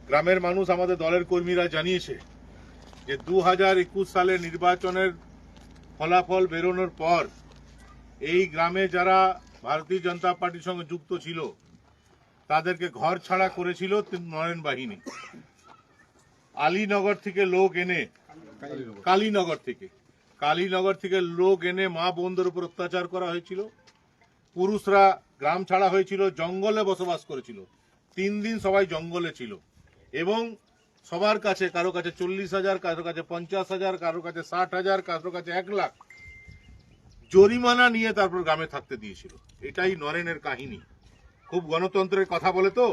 গ্রামের মানুষ আমাদের দলের কর্মীরা জানিয়েছে যে 2021 সালে নির্বাচনের ফলাফল বেরোনোর পর এই গ্রামে যারা ভারতীয় জনতা পার্টির সঙ্গে যুক্ত ছিল তাদেরকে ঘর ছাড়া করেছিল নরেন বাহিনী। আলীনগর থেকে লোক এনে কালীনগর থেকে লোক এনে মা বোনদের উপর অত্যাচার করা হয়েছিল। পুরুষরা গ্রাম ছাড়া হয়েছিল, জঙ্গলে বসবাস করেছিল। 3 দিন সবাই জঙ্গলে ছিল এবং সবার কাছে, কারো কাছে 40,000, কারো কাছে 50,000, কারো কাছে 60,000, কারো কাছে 1 লাখ জরিমানা নিয়ে তারপর গ্রামে থাকতে দিয়েছিল। এটাই নরেনের কাহিনী। খুব গণতন্ত্রের কথা বলে তো।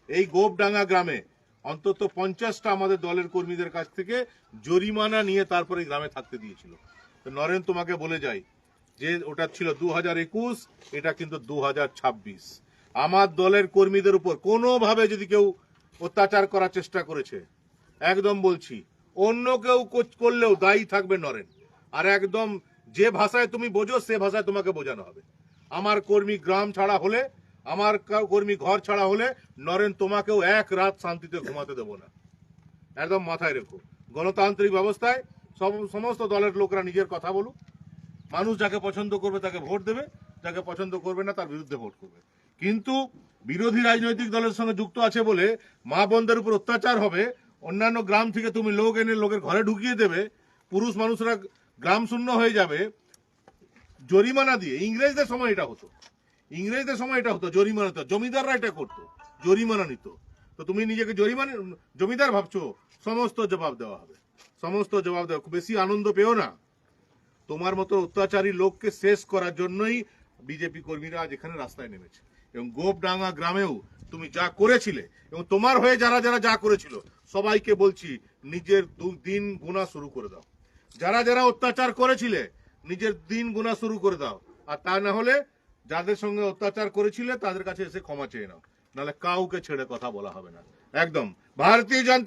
এই গোপডাঙ্গা গ্রামে অন্তত 50টা আমাদের দলের কর্মীদের কাছ থেকে জরিমানা নিয়ে তারপরে গ্রামে থাকতে দিয়েছিল। তো নরেন, তোমাকে বলে যাই যে ওটা ছিল 2021, এটা কিন্তু 2026। আমার দলের কর্মীদের উপর কোনোভাবে যদি কেউ অত্যাচার করার চেষ্টা করেছে, একদম বলছি অন্য কেউ করলেও দায়ী থাকবে নরেন। আর একদম যে ভাষায় তুমি বোঝো সে ভাষায় তোমাকে বোঝানো হবে। আমার কর্মী গ্রাম ছাড়া হলে, আমার কর্মী ঘর ছাড়া হলে নরেন তোমাকেও এক রাত শান্তিতে ঘুমাতে দেবো না। একদম মাথায় রেখো। গণতান্ত্রিক ব্যবস্থায় সমস্ত দলের লোকরা নিজের কথা বলুক। মানুষ যাকে পছন্দ করবে তাকে ভোট দেবে, যাকে পছন্দ করবে না তার বিরুদ্ধে ভোট করবে। কিন্তু বিরোধী রাজনৈতিক দলের সঙ্গে যুক্ত আছে বলে মা বোনদের উপর অত্যাচার হবে, অন্যান্য গ্রাম থেকে তুমি লোক এনে লোকের ঘরে ঢুকিয়ে দেবে, পুরুষ মানুষরা গ্রাম শূন্য হয়ে যাবে জরিমানা দিয়ে। ইংরেজদের সময় এটা হতো, জরিমানা হতো, জমিদাররা এটা করতো, জরিমানা নিত। তো তুমি নিজেকে জমিদার ভাবছো? সমস্ত জবাব দেওয়া হবে, খুব বেশি আনন্দ পেও না। তোমার মতো অত্যাচারী লোককে শেষ করার জন্যই বিজেপি কর্মীরা আজ এখানে রাস্তায় নেমেছে। এবং গোপডাঙ্গা গ্রামেও তুমি যা করেছিলে এবং তোমার হয়ে যারা যারা যা করেছিল, সবাইকে বলছি নিজের দিন গোনা শুরু করে দাও। যারা যারা অত্যাচার করেছিলে নিজের দিন গোনা শুরু করে দাও। আর তা না হলে যাদের সঙ্গে অত্যাচার করেছিলে তাদের কাছে এসে ক্ষমা চেয়ে নাও, নাহলে কাউকে ছেড়ে কথা বলা হবে না। একদম ভারতীয় জনতা